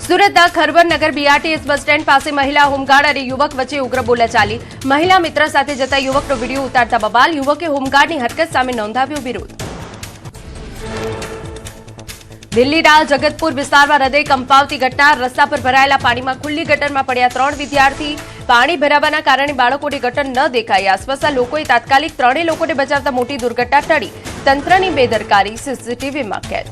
સુરતના ખરબરનગર BRTS bus stand પાસે મહિલા હોમગાર્ડ અને યુવક વચ્ચે ઉગ્ર બોલાચાલી. મહિલા મિત્ર સાથે જતા યુવકનો વિડીયો ઉતારતા બબાલ. યુવકે હોમગાર્ડની હરકત સામે નોંધાવ્યો વિરોધ. દિલ્હીના જગતપુર વિસ્તારમાં હૃદય કંપાવતી ઘટના. રસ્તા પર ભરાયેલા પાણીમાં ખુલ્લી ગટરમાં પડ્યા 3 વિદ્યાર્થી. પાણી ભરાવાના કારણે બાળકોને ગટર ન દેખાઈ. આસપાસના લોકોએ તાત્કાલિક 3 લોકોને બચાવતા મોટી દુર્ઘટના ટળી. તંત્રની બેદરકારી સીસીટીવીમાં કેદ.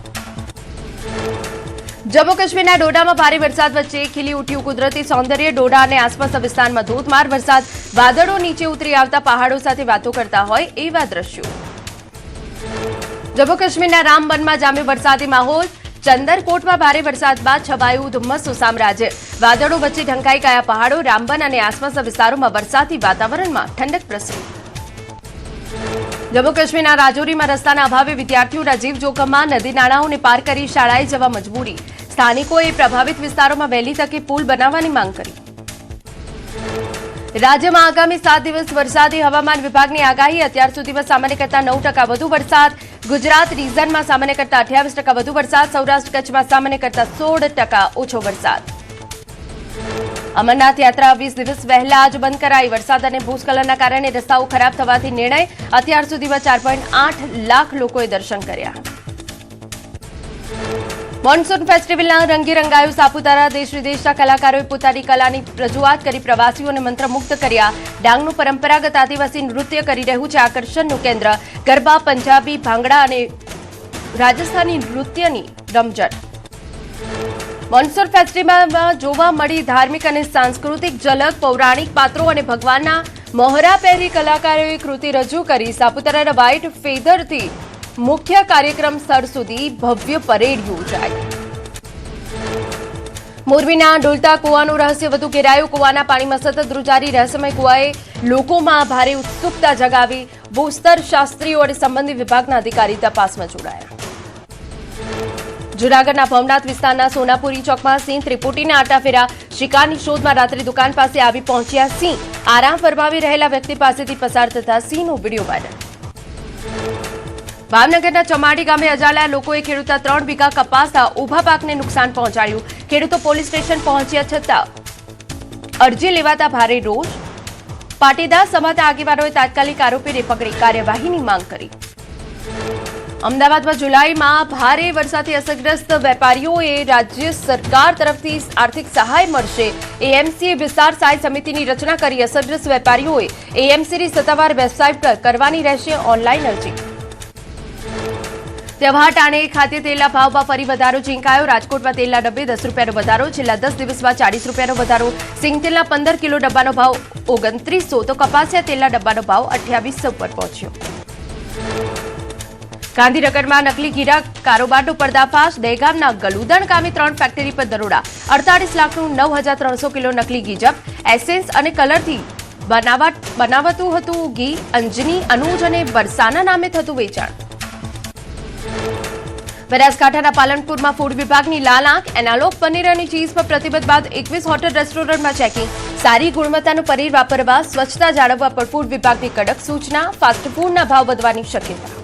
જમ્મુ કાશ્મીરના ડોડામાં ભારે વરસાદ વચ્ચે ખીલી ઉઠ્યું કુદરતી સૌંદર્ય. ડોડા અને આસપાસના વિસ્તારમાં ધોધમાર વરસાદ. વાદળો નીચે ઉતરી આવતા પહાડો સાથે વાતો કરતા હોય એવા દ્રશ્યો. જમ્મુ કાશ્મીરના રામબનમાં જામ્યો વરસાદી માહોલ. ચંદરકોટમાં ભારે વરસાદ બાદ છવાયું ધુમ્મસનું સામ્રાજ્ય. વાદળો વચ્ચે ઢંકાઈ ગયા પહાડો. રામબન અને આસપાસના વિસ્તારોમાં વરસાદી વાતાવરણમાં ઠંડક પ્રસરી. જમ્મુ કાશ્મીરના રાજૌરીમાં રસ્તાના અભાવે વિદ્યાર્થીઓના જીવ જોખમમાં. નદી નાળાઓને પાર કરી શાળાએ જવા મજબૂરી. સ્થાનિકોએ પ્રભાવિત વિસ્તારોમાં વહેલી તકે પુલ બનાવવાની માંગ કરી. રાજ્યમાં આગામી 7 દિવસ વરસાદી. હવામાન વિભાગની આગાહી. અત્યાર સુધીમાં સામાન્ય કરતાં 9% વધુ વરસાદ. ગુજરાત રીઝનમાં સામાન્ય કરતાં 28% વધુ વરસાદ. સૌરાષ્ટ્ર કચ્છમાં સામાન્ય કરતાં 16% ઓછો વરસાદ. અમરનાથ યાત્રા 20 દિવસ વહેલા જ બંધ કરાઈ. વરસાદ અને ભૂસ્ખલનના કારણે રસ્તાઓ ખરાબ થવાથી નિર્ણય. અત્યાર સુધીમાં 4.8 લાખ લોકોએ દર્શન કર્યા. મોન્સૂન ફેસ્ટિવલના રંગે રંગાયું સાપુતારા. દેશ વિદેશના કલાકારોએ પોતાની કલાની રજૂઆત કરી પ્રવાસીઓને મંત્રમુગ્ધ કર્યા. ડાંગનું પરંપરાગત આદિવાસી નૃત્ય કરી રહ્યું છે આકર્ષણનું કેન્દ્ર. ગરબા, પંજાબી, ભાંગડા અને રાજસ્થાની નૃત્યની રમઝટ. મોન્સૂન ફેસ્ટિવલમાં જોવા મળી ધાર્મિક અને સાંસ્કૃતિક ઝલક. પૌરાણિક પાત્રો અને ભગવાનના મોહરા પહેરી કલાકારોએ કૃતિ રજૂ કરી. સાપુતારાના વ્હાઇટ ફેધરથી મુખ્ય કાર્યક્રમ સ્થળ સુધી ભવ્ય પરેડ યોજાઈ. મોરબીના ડોલતા કુવાનું રહસ્ય વધુ ઘેરાયું. કુવાના પાણીમાં સતત ધ્રુજારી રહસ્યમય કુવાએ લોકોમાં ભારે ઉત્સુકતા જગાવી. ભૂસ્તર શાસ્ત્રીઓ અને સંબંધિત વિભાગના અધિકારી તપાસમાં જોડાયા. જૂનાગઢના ભવનાથ વિસ્તારના સોનાપુરી ચોકમાં સિંહ. ત્રિપુટીના આટાફેરા. શિકારની શોધમાં રાત્રે દુકાન પાસે આવી પહોંચ્યા સિંહ. આરામ ફરમાવી રહેલા વ્યક્તિ પાસેથી પસાર થતા સિંહનો વિડીયો વાયરલ. ભાવનગરના ચમાડી ગામે અજાણ્યા લોકોએ ખેડૂતના 3 વીઘા કપાસના ઊભા પાકને નુકસાન પહોંચાડ્યું. ખેડૂતો પોલીસ સ્ટેશન પહોંચ્યા છતાં અરજી લેવાતા ભારે રોષ. પાટીદાર સમાજના આગેવાનોએ તાત્કાલિક આરોપીને પકડી કાર્યવાહીની માંગ કરી. અમદાવાદમાં જુલાઈમાં ભારે વરસાદથી અસરગ્રસ્ત વેપારીઓએ રાજ્ય સરકાર તરફથી આર્થિક સહાય મળશે. એએમસીએ વિસ્તાર સહાય સમિતિની રચના કરી. અસરગ્રસ્ત વેપારીઓએ એએમસીની સત્તાવાર વેબસાઇટ પર કરવાની રહેશે ઓનલાઈન અરજી. તહેવાર ટાણે ખાદ્ય તેલના ભાવમાં ફરી વધારો ઝીંકાયો. રાજકોટમાં તેલના ડબ્બે 10 રૂપિયાનો વધારો. છેલ્લા 10 દિવસમાં 40 રૂપિયાનો વધારો. સિંગતેલના 15 કિલો ડબ્બાનો ભાવ 2900 તો કપાસિયા તેલના ડબ્બાનો ભાવ 2800 પર પહોંચ્યો. ગાંધીનગરમાં નકલી હીરા કારોબારનો પર્દાફાશ. દહેગામના ગલુદણ ગામે 3 ફેક્ટરી પર દરોડા. 48 લાખનું 9300 કિલો નકલી ઘી જપ્ત. એસેન્સ અને કલરથી બનાવતું હતું ઘી. અંજની, અનુજ અને બરસાના નામે થતું વેચાણ. બનાસકાંઠાના પાલનપુરમાં ફૂડ વિભાગની લાલ આંખ. એનાલોગ પનીર અને ચીઝ પર પ્રતિબંધ બાદ 21 હોટેલ રેસ્ટોરન્ટમાં ચેકિંગ. સારી ગુણવત્તાનું પનીર વાપરવા, સ્વચ્છતા જાળવવા પર ફૂડ વિભાગની કડક સૂચના. ફાસ્ટ ફૂડના ભાવ વધવાની શક્યતા.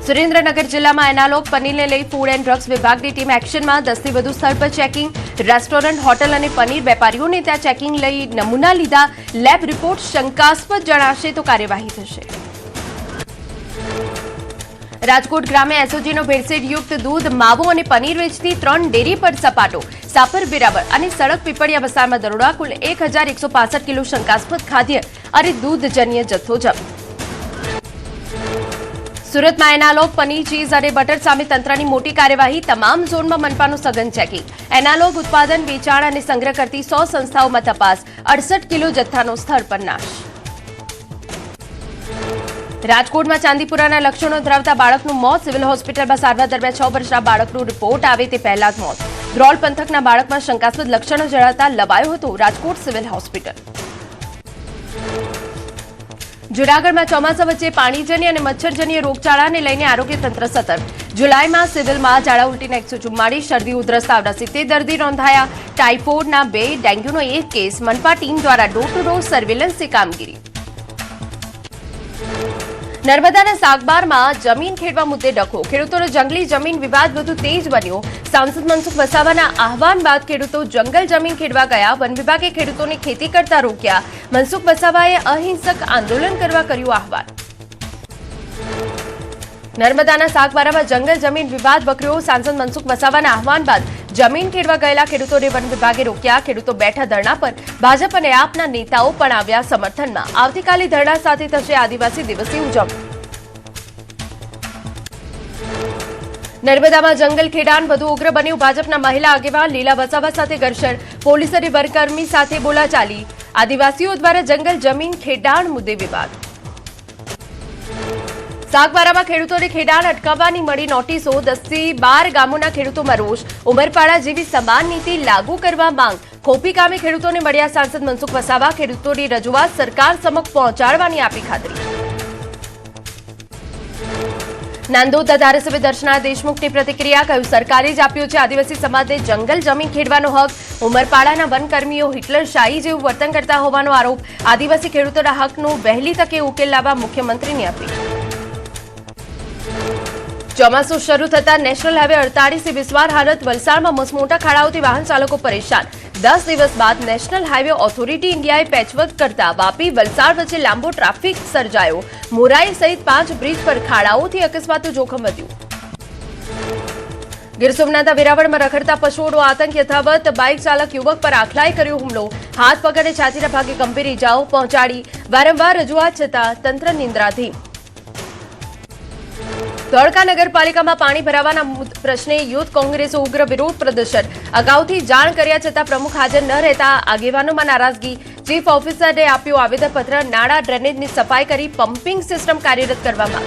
સુરેન્દ્રનગર જિલ્લામાં એનાલોગ પનીરને લઈ ફૂડ એન્ડ ડ્રગ્સ વિભાગની ટીમ એક્શનમાં. 10થી વધુ સ્થળ પર ચેકિંગ. રેસ્ટોરન્ટ, હોટલ અને પનીર વેપારીઓને ત્યાં ચેકિંગ લઈ નમૂના લીધા. લેબ રિપોર્ટ શંકાસ્પદ જણાશે તો કાર્યવાહી થશે. રાજકોટ ગ્રામે એસઓજીનો ભેળસેળયુક્ત દૂધ, માવો અને પનીર વેચતી 3 ડેરી પર સપાટો. સાપર, વેરાવળ અને સડક પીપળિયા વિસ્તારમાં દરોડા. કુલ 1165 કિલો શંકાસ્પદ ખાદ્ય અને દૂધજન્ય જથ્થો જપ્ત. સુરતમાં એનાલોગ પનીર, ચીઝ અને બટર સામે તંત્રની મોટી કાર્યવાહી. તમામ ઝોનમાં મનપાનું સઘન ચેકિંગ. એનાલોગ ઉત્પાદન, વેચાણ અને સંગ્રહ કરતી 100 સંસ્થાઓમાં તપાસ. 68 કિલો જથ્થાનો સ્થળ પર નાશ. રાજકોટમાં ચાંદીપુરાના લક્ષણો ધરાવતા બાળકનું મોત. સિવિલ હોસ્પિટલમાં સારવાર દરમિયાન 6 વર્ષના બાળકનો રિપોર્ટ આવે તે પહેલા જ મોત. ધ્રોલ પંથકના બાળકમાં શંકાસ્પદ લક્ષણો જણાતા લવાયો હતો રાજકોટ સિવિલ હોસ્પિટલ. જૂનાગઢમાં ચોમાસા વચ્ચે પાણીજન્ય અને મચ્છરજન્ય રોગચાળાને લઈને આરોગ્ય તંત્ર સતર્ક. જુલાઈમાં સિવિલમાં ઝાડા ઉલટીના 144, શરદી ઉધરસ તાવના 70 દર્દી નોંધાયા. ટાઇફોઇડના 2, ડેન્ગ્યુનો 1 કેસ. મનપા ટીમ દ્વારા ડોર ટુ ડોર સર્વેલન્સની કામગીરી. નર્મદાના સાગબારમાં જમીન ખેડવા મુદ્દે ડખો. ખેડૂતોનો જંગલી જમીન વિવાદ વધુ તેજ બન્યો. સાંસદ મનસુખ વસાવાના આહવાન બાદ ખેડૂતો જંગલ જમીન ખેડવા ગયા. વન વિભાગે ખેડૂતોને ખેતી કરતા રોક્યા. મનસુખ વસાવાએ અહિંસક આંદોલન કરવા કર્યું આહવાન. નર્મદાના સાગબારામાં જંગલ જમીન વિવાદ વકર્યો. સાંસદ મનસુખ વસાવાના આહવાન બાદ જમીન ખેડવા ગયેલા ખેડૂતોને વન વિભાગે રોક્યા. ખેડૂતો બેઠા ધરણા પર. ભાજપ અને આપના નેતાઓ પણ આવ્યા સમર્થનમાં. આવતીકાલે ધરણા સાથે થશે આદિવાસી દિવસની ઉજવણી. નર્મદામાં જંગલ ખેડાણ વધુ ઉગ્ર બન્યું. ભાજપના મહિલા આગેવાન લીલા વસાવા સાથે ઘર્ષણ. પોલીસ અને વનકર્મી સાથે બોલાચાલી. આદિવાસીઓ દ્વારા જંગલ જમીન ખેડાણ મુદ્દે વિવાદ. સાગબારામાં ખેડૂતોને ખેડાણ અટકાવવાની મળી નોટિસો. 10 થી 12 ગામોના ખેડૂતોમાં રોષ. ઉમરપાડા જેવી સમાન નીતિ લાગુ કરવા માંગ. ખોપી ગામે ખેડૂતોને મળ્યા સાંસદ મનસુખ વસાવા. ખેડૂતોની રજૂઆત સરકાર સમક્ષ પહોંચાડવાની આપી ખાતરી. નાંદોદના ધારાસભ્ય દર્શના દેશમુખની પ્રતિક્રિયા. કહ્યું, સરકારે જ આપ્યો છે આદિવાસી સમાજને જંગલ જમીન ખેડવાનો હક. ઉમરપાડાના વનકર્મીઓ હિટલરશાહી જેવું વર્તન કરતા હોવાનો આરોપ. આદિવાસી ખેડૂતોના હકનો વહેલી તકે ઉકેલ લાવવા મુખ્યમંત્રીની અપીલ. ચોમાસું શરૂ થતા નેશનલ હાઈવે 48 બિસ્માર હાલત. વલસાડમાં મસમોટા ખાડાઓથી વાહન ચાલકો પરેશાન. 10 દિવસ બાદ નેશનલ હાઈવે ઓથોરિટી ઇન્ડિયાએ પેચવર્ક કરતા વાપી વલસાડ વચ્ચે લાંબો ટ્રાફિક સર્જાયો. મોરાઈ સહિત 5 બ્રિજ પર ખાડાઓથી અકસ્માતનું જોખમ વધ્યું. ગીર સોમનાથના વેરાવળમાં રખડતા પશુઓનો આતંક યથાવત. બાઇક ચાલક યુવક પર આખલાએ કર્યો હુમલો. હાથ પગ અને છાતીના ભાગે ગંભીર ઇજાઓ પહોંચાડી. વારંવાર રજૂઆત છતાં તંત્ર નિંદ્રાધીન. ધોળકા નગરપાલિકામાં પાણી ભરાવાના પ્રશ્ને યુથ કોંગ્રેસે ઉગ્ર વિરોધ પ્રદર્શન. અગાઉથી જાણ કર્યા છતાં પ્રમુખ હાજર ન રહેતા આગેવાનોમાં નારાજગી. ચીફ ઓફિસરને આપ્યું આવેદનપત્ર. નાળા ડ્રેનેજની સફાઈ કરી પમ્પિંગ સિસ્ટમ કાર્યરત કરવામાં.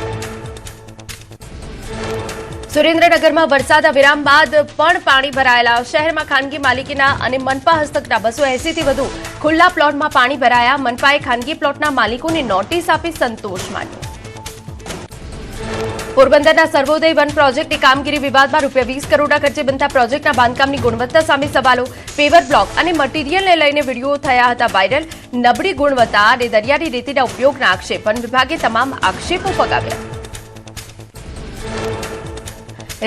સુરેન્દ્રનગરમાં વરસાદના વિરામ બાદ પણ પાણી ભરાયેલા. શહેરમાં ખાનગી માલિકીના અને મનપા હસ્તકના 280 થી વધુ ખુલ્લા પ્લોટમાં પાણી ભરાયા. મનપાએ ખાનગી પ્લોટના માલિકોને નોટિસ આપી સંતોષ માન્યો. પોરબંદરના સર્વોદય વન પ્રોજેક્ટની કામગીરી વિવાદમાં ₹20 કરોડના ખર્ચે બનતા પ્રોજેક્ટના બાંધકામની ગુણવત્તા સામે સવાલો. પેવર બ્લોક અને મટીરીયલને લઈને વિડીયો થયા હતા વાયરલ. નબળી ગુણવત્તા અને દરિયાની રેતીના ઉપયોગના આક્ષેપ. વન વિભાગે તમામ આક્ષેપો ફગાવ્યા.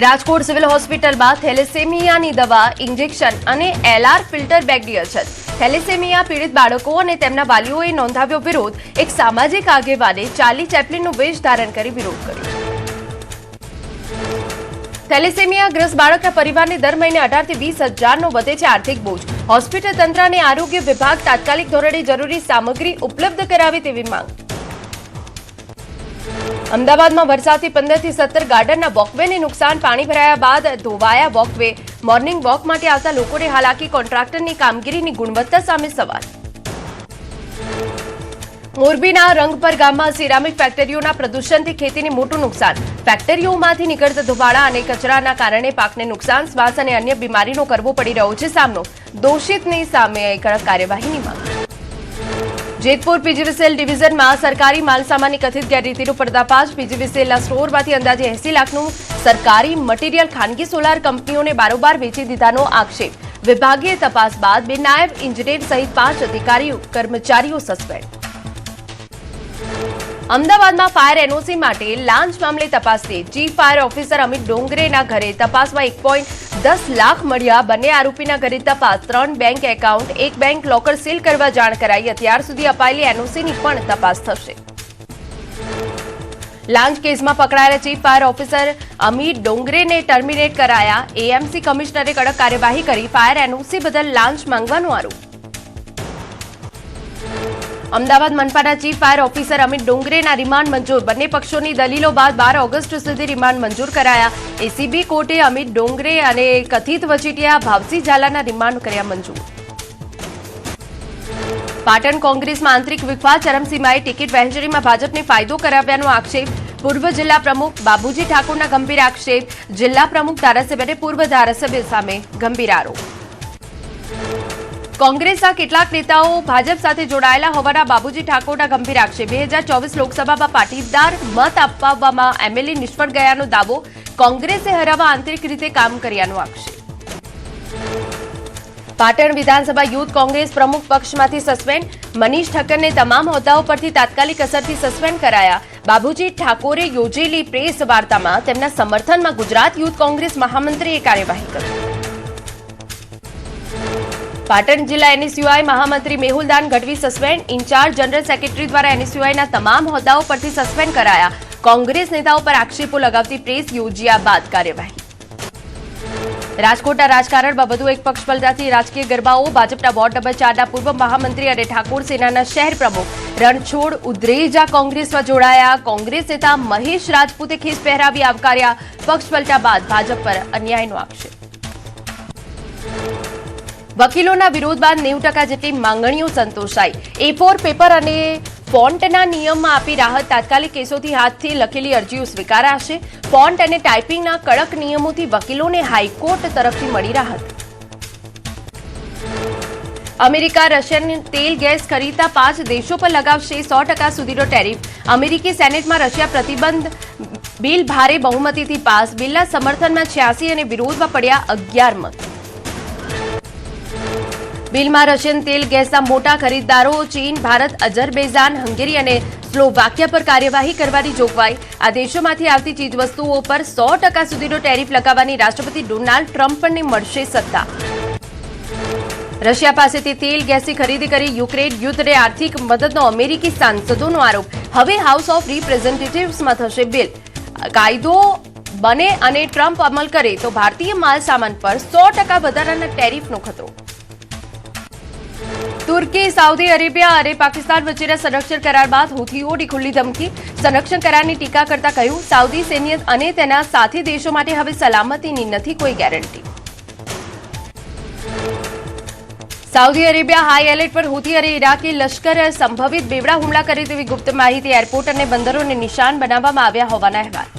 રાજકોટ સિવિલ હોસ્પિટલમાં થેલેસેમિયાની દવા, ઇન્જેક્શન અને એલઆર ફિલ્ટર બેગની અછત. થેલેસેમિયા પીડિત બાળકો અને તેમના વાલીઓએ નોંધાવ્યો વિરોધ. એક સામાજિક આગેવાને ચાર્લી ચેપ્લિનનું વેશ ધારણ કરી વિરોધ કર્યો. થેલેસેમિયાગ્રસ્ત બાળકના પરિવારને દર મહિને 18 થી 20 હજારનો વધે છે આર્થિક બોજ. હોસ્પિટલ તંત્ર અને આરોગ્ય વિભાગ તાત્કાલિક ધોરણે જરૂરી સામગ્રી ઉપલબ્ધ કરાવે તેવી માંગ. અમદાવાદમાં વરસાદથી 15 થી 17 ગાર્ડનના વોકવેને નુકસાન. પાણી ભરાયા બાદ ધોવાયા વોકવે. મોર્નિંગ વોક માટે આવતા લોકોને હાલાકી. કોન્ટ્રાક્ટરની કામગીરીની ગુણવત્તા સામે સવાલ. મોરબીના રંગપર ગામમાં સિરામિક ફેક્ટરીઓના પ્રદૂષણથી ખેતીને મોટું નુકસાન. ફેક્ટરીઓમાંથી નીકળતા ધુમાડા અને કચરાના કારણે પાકને નુકસાન. શ્વાસ અને અન્ય બીમારીનો કરવો પડી રહ્યો છે સામનો. દોષિતની સામે કડક કાર્યવાહીની માંગ. જેતપુર પીજીવીસીએલ ડિવિઝનમાં સરકારી માલસામાનની કથિત ગેરરીતિનો પર્દાફાશ. પીજીવીસીએલના સ્ટોરમાંથી અંદાજે 80 લાખનું સરકારી મટીરીયલ ખાનગી સોલાર કંપનીઓને બારોબાર વેચી દીધાનો આક્ષેપ. વિભાગીય તપાસ બાદ 2 નાયબ એન્જિનિયર સહિત 5 અધિકારીઓ કર્મચારીઓ સસ્પેન્ડ. અમદાવાદમાં ફાયર એનઓસી માટે લાંચ મામલે તપાસ તેજ. ચીફ ફાયર ઓફિસર અમિત ડોંગરેના ઘરે તપાસમાં 1.10 લાખ મળ્યા. બંને આરોપીના ઘરે તપાસ. 3 bank account, 1 bank locker seal કરવા જાણ કરાઈ. અત્યાર સુધી અપાયેલી એનઓસીની પણ તપાસ થશે. લાંચ કેસમાં પકડાયેલા ચીફ ફાયર ઓફિસર અમિત ડોંગરેને ટર્મિનેટ કરાયા. એએમસી કમિશનરે કડક કાર્યવાહી કરી. ફાયર એનઓસી બદલ લાંચ માંગવાનો આરોપ. અમદાવાદ મનપાના ચીફ ફાયર ઓફિસર અમિત ડોંગરેના રિમાન્ડ મંજૂર. બંને પક્ષોની દલીલો બાદ 12 ઓગસ્ટ સુધી રિમાન્ડ મંજૂર કરાયા. એસીબી કોર્ટે અમિત ડોંગરે અને કથિત વચેટિયા ભાવસી ઝાલાના રિમાન્ડ કર્યા મંજૂર. પાટણ કોંગ્રેસમાં આંતરિક વિખવાદ ચરમસીમાએ. ટિકિટ વહેંચણીમાં ભાજપને ફાયદો કરાવ્યાનો આક્ષેપ. પૂર્વ જિલ્લા પ્રમુખ બાબુજી ઠાકોરના ગંભીર આક્ષેપ. જિલ્લા પ્રમુખ ધારાસભ્ય અને પૂર્વ ધારાસભ્ય સામે ગંભીર આરોપ. કોંગ્રેસના કેટલાક નેતાઓ ભાજપ સાથે જોડાયેલા હોવાના બાબુજી ઠાકોરના ગંભીર આક્ષેપ. 2024 લોકસભામાં પાટીદાર મત અપાવવામાં એમએલએ નિષ્ફળ ગયાનો દાવો. કોંગ્રેસે હરાવવા આંતરિક રીતે કામ કર્યાનો આક્ષેપ. પાટણ વિધાનસભા યુથ કોંગ્રેસ પ્રમુખ પક્ષમાંથી સસ્પેન્ડ. મનીષ ઠક્કરને તમામ હોદ્દાઓ પરથી તાત્કાલિક અસરથી સસ્પેન્ડ કરાયા. બાબુજી ઠાકોરે યોજેલી પ્રેસ વાર્તામાં તેમના સમર્થનમાં ગુજરાત યુથ કોંગ્રેસ મહામંત્રીએ કાર્યવાહી કરી. પાટણ જિલ્લા એનએસયુઆઈ મહામંત્રી Mehuldan Gadhvi suspend. Incharge general secretary દ્વારા એનએસયુઆઈના તમામ હોદ્દાઓ પરથી સસ્પેન્ડ કરાયા. કોંગ્રેસ નેતાઓ પર આક્ષેપો લગાવતી પ્રેસ યોજ્યા બાદ કાર્યવાહી. રાજકોટના રાજકારણમાં વધુ એક પક્ષ પલટાથી રાજકીય ગરબાઓ. ભાજપના વોર્ડ નંબર 4ના પૂર્વ મહામંત્રી અને ઠાકોર સેનાના શહેર પ્રમુખ રણછોડ ઉદ્રેજા કોંગ્રેસમાં જોડાયા. કોંગ્રેસ નેતા મહેશ રાજપૂતે ખેસ પહેરાવી આવકાર્યા. પક્ષ પલટા બાદ ભાજપ પર અન્યાયનો આક્ષેપ. વકીલોના વિરોધ બાદ 90% જેટલી માંગણીઓ સંતોષાઈ. A4 પેપર અને ફોન્ટના નિયમમાં આપી રાહત. તાત્કાલિક કેસોથી હાથથી લખેલી અરજીઓ સ્વીકારાશે. ફોન્ટ અને ટાઈપિંગના કડક નિયમોથી વકીલોને હાઈકોર્ટ તરફથી મળી રાહત. અમેરિકા રશિયન તેલ ગેસ ખરીદતા 5 દેશો પર લગાવશે 100% સુધીનો ટેરિફ. અમેરિકી સેનેટમાં રશિયા પ્રતિબંધ બિલ ભારે બહુમતીથી પાસ. બિલના સમર્થનમાં 86 અને વિરોધમાં પડ્યા 11 મત. બિલમાં રશિયન તેલ ગેસના મોટા ખરીદદારો ચીન, ભારત, અઝરબૈજાન, હંગેરી અને સ્લોવાકિયા પર કાર્યવાહી કરવાની જોગવાઈ. આ દેશોમાંથી આવતી ચીજવસ્તુઓ પર 100% સુધીનો ટેરિફ લગાવવાની રાષ્ટ્રપતિ ડોનાલ્ડ ટ્રમ્પને મળશે સત્તા. રશિયા પાસેથી તેલ ગેસની ખરીદી કરી યુક્રેન યુદ્ધને આર્થિક મદદનો અમેરિકી સાંસદોનો આરોપ. હવે હાઉસ ઓફ રિપ્રેઝેન્ટેટિવ્સમાં થશે બિલ. કાયદો બને અને ટ્રમ્પ અમલ કરે તો ભારતીય માલ સામાન પર 100% વધારાના ટેરિફનો ખતરો. તુર્કી, સાઉદી અરેબિયા અને પાકિસ્તાન વચ્ચેના સંરક્ષણ કરાર બાદ હુથીઓની ખુલ્લી ધમકી. સંરક્ષણ કરારની ટીકા કરતા કહ્યું, સાઉદી સૈન્ય અને તેના સાથી દેશો માટે હવે સલામતીની નથી કોઈ guarantee. Saudi Arabia high alert પર. હુથી અને ઇરાકી લશ્કર સંભવિત બેવડા હુમલા કરે તેવી ગુપ્ત માહિતી. એરપોર્ટ અને બંદરોને નિશાન બનાવવામાં આવ્યા હોવાના અહેવાલ.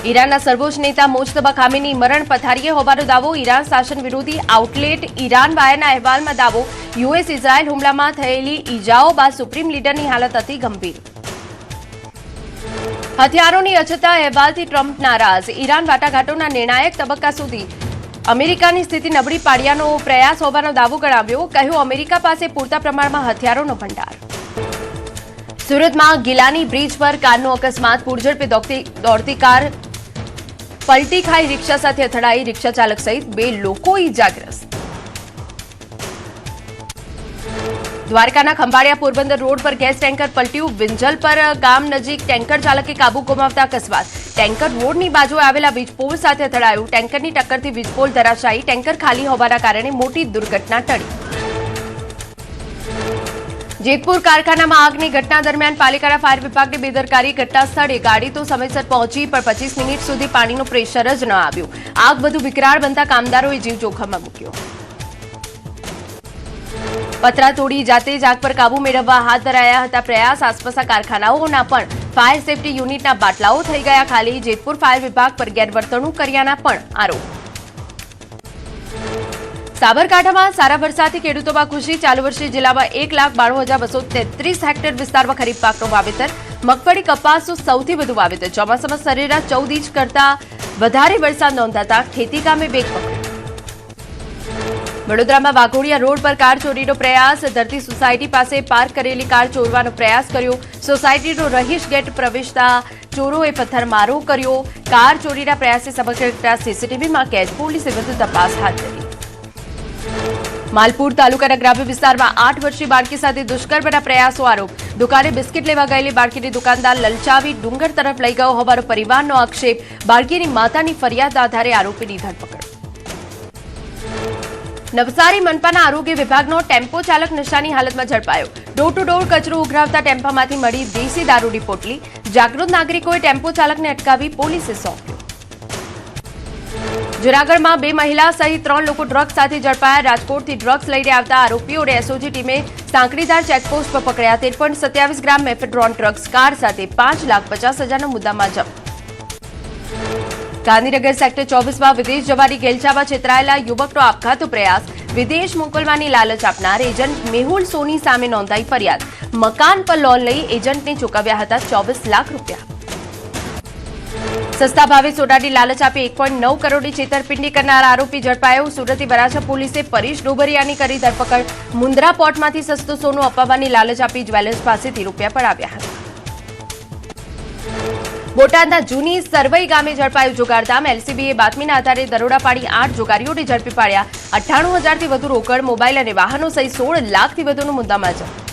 ઈરાનના સર્વોચ્ચ નેતા મોજતબા ખામેની મરણ પથારીએ હોવાનો દાવો. ઈરાન શાસન વિરોધી આઉટલેટ ઈરાન વાયરના અહેવાલમાં દાવો. યુએસ ઇઝરાયલ હુમલામાં થયેલી ઈજાઓ બાદ સુપ્રીમ લીડરની હાલત અતિ ગંભીર. હથિયારોની અછતના અહેવાલથી ટ્રમ્પ નારાજ. ઈરાન વાટાઘાટોના નિર્ણાયક તબક્કા સુધી અમેરિકાની સ્થિતિ નબળી પાડવાનો પ્રયાસ હોવાનો દાવો ગણાવ્યો. કહ્યું, અમેરિકા પાસે પૂરતા પ્રમાણમાં હથિયારોનો ભંડાર. સુરતમાં ગિલાની બ્રિજ પર કારનો અકસ્માત. પૂરઝડપે દોડતી કાર પલટી ખાઈ રિક્ષા સાથે અથડાઈ. રિક્ષા ચાલક સહિત 2 લોકો ઈજાગ્રસ્ત. દ્વારકાના ખંભાળિયા પોરબંદર રોડ પર ગેસ ટેન્કર પલટ્યું. વિંજલ પર ગામ નજીક ટેન્કર ચાલકે કાબુ ગુમાવતા અકસ્માત. ટેન્કર રોડની બાજુએ આવેલા વીજપોલ સાથે અથડાયું. ટેન્કરની ટક્કરથી વીજપોલ ધરાશાયી. ટેન્કર ખાલી હોવાના કારણે મોટી દુર્ઘટના ટળી. જેતપુર કારખાનામાં આગની ઘટના દરમિયાન પાલિકાના ફાયર વિભાગની બેદરકારી. ઘટના સ્થળે ગાડી તો સમયસર પહોંચી પણ 25 મિનિટ સુધી પાણીનું પ્રેશર જ ન આવ્યું. આગ વધુ વિકરાળ બનતા કામદારોએ જીવ જોખમમાં મૂક્યો. પતરા તોડી જાતે જ આગ પર કાબુ મેળવવા હાથ ધરાયા હતા પ્રયાસ. આસપાસના કારખાનાઓના પણ ફાયર સેફટી યુનિટના બાટલાઓ થઈ ગયા ખાલી. જેતપુર ફાયર વિભાગ પર ગેરવર્તણૂક કર્યાના પણ આરોપ. સાબરકાંઠામાં સારા વરસાદથી ખેડૂતોમાં ખુશી. ચાલુ વર્ષે જિલ્લામાં 1,92,233 હેક્ટર વિસ્તારમાં ખરીફ પાકનું વાવેતર. મગફળી, કપાસનું સૌથી વધુ વાવેતર. ચોમાસામાં સરેરાશ 14 ઇંચ કરતા વધારે વરસાદ નોંધાતા ખેતી કામે વેગ પકડ્યો. વડોદરામાં વાઘોડિયા રોડ પર કાર ચોરીનો પ્રયાસ. ધરતી સોસાયટી પાસે પાર્ક કરેલી કાર ચોરવાનો પ્રયાસ કર્યો. સોસાયટીનો રહીશ ગેટ પ્રવેશતા ચોરોએ પથ્થરમારો કર્યો. કાર ચોરીના પ્રયાસે સમગ્ર સીસીટીવીમાં કેદ. પોલીસે વધુ તપાસ હાથ ધરી. માલપુર તાલુકાના ગ્રામ્ય વિસ્તારમાં 8 વર્ષીય બાળકી સાથે દુષ્કર્મના પ્રયાસો. આરોપ. દુકાને બિસ્કિટ લેવા ગયેલી બાળકીને દુકાનદાર લલચાવી ડુંગર તરફ લઈ ગયો હોવાનો પરિવારનો આક્ષેપ. બાળકીની માતાની ફરિયાદ આધારે આરોપીની ધરપકડ. નવસારી મનપાના આરોગ્ય વિભાગનો ટેમ્પો ચાલક નશાની હાલતમાં ઝડપાયો. ડોર ટુ ડોર કચરો ઉઘરાવતા ટેમ્પામાંથી મળી દેશી દારૂની પોટલી. જાગૃત નાગરિકોએ ટેમ્પો ચાલકને અટકાવી પોલીસે સોંપ્યો. જૂનાગઢમાં 2 મહિલા સહિત 3 લોકો ડ્રગ્સ સાથે ઝડપાયા. રાજકોટથી ડ્રગ્સ લઈને આવતા આરોપીઓને એસઓજી ટીમે સાંકળીધાર ચેકપોસ્ટ પર પકડ્યા. 13.27 ગ્રામ મેફેડ્રોન ડ્રગ્સ. કાર સાથે 5,50,000નો મુદ્દામાં જપ્ત. ગાંધીનગર સેક્ટર 24માં વિદેશ જવાની ગેલચામાં છેતરાયેલા યુવકનો આપઘાતનો પ્રયાસ. વિદેશ મોકલવાની લાલચ આપનાર એજન્ટ મેહુલ સોની સામે નોંધાઈ ફરિયાદ. મકાન પર લોન લઈ એજન્ટને ચૂકવ્યા હતા 24 લાખ રૂપિયા. સસ્તા ભાવે સોનાની લાલચ આપી 1.9 કરોડની છેતરપિંડી કરનાર આરોપી ઝડપાયો. સુરતની વરાછા પોલીસે પરેશ ડોબરિયાની કરી ધરપકડ. મુન્દ્રા પોર્ટમાંથી સસ્તું સોનું અપાવવાની લાલચ આપી જ્વેલર્સ પાસેથી રૂપિયા પડાવ્યા હતા. બોટાદના જૂની સરવઈ ગામે ઝડપાયું જુગારધામ. એલસીબીએ બાતમીના આધારે દરોડા પાડી 8 જુગારીઓને ઝડપી પાડ્યા. 98,000થી વધુ રોકડ, મોબાઈલ અને વાહનો સહિત 16 લાખથી વધુનો મુદ્દામાલ જપ્ત.